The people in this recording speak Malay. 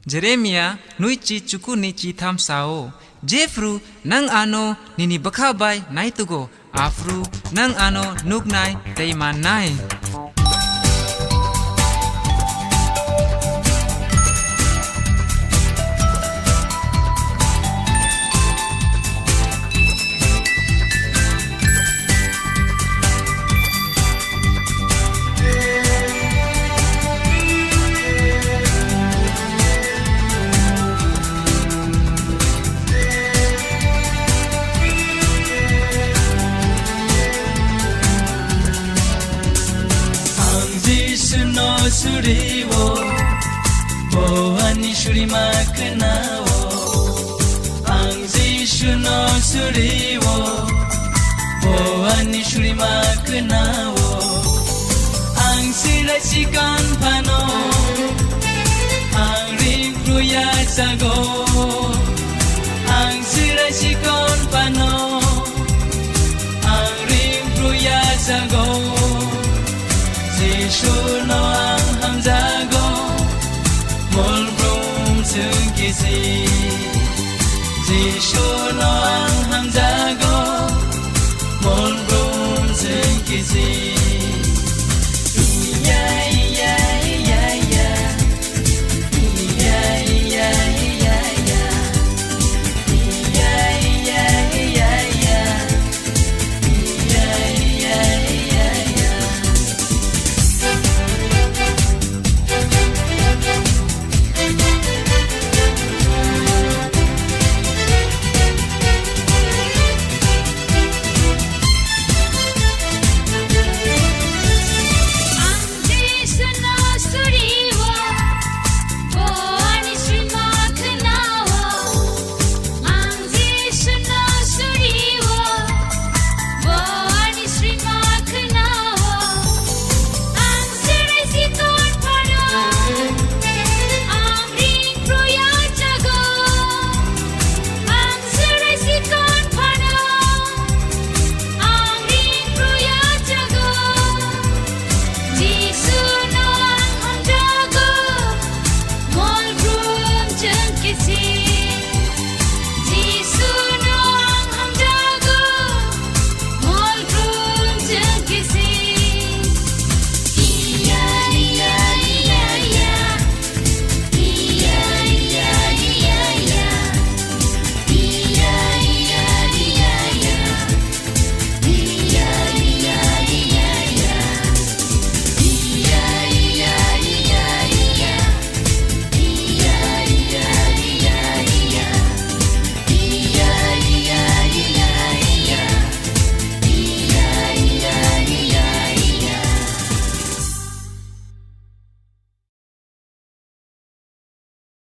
Jeremia nuichi chukuni chi tham sao. Jefru nang ano nini bakabai naitugo. Afru nang ano nugnai teimanai. Suriwo Bohani shuri maknawo Angzi shuno suriwo Bohani shuri maknawo Angsi rasikan pano Angri kruya sago Angsi rasikan pano Angri kruya sago Shuno ang hamzago Mol brum sungkisi Shuno ang hamzago Mol brum sungkisi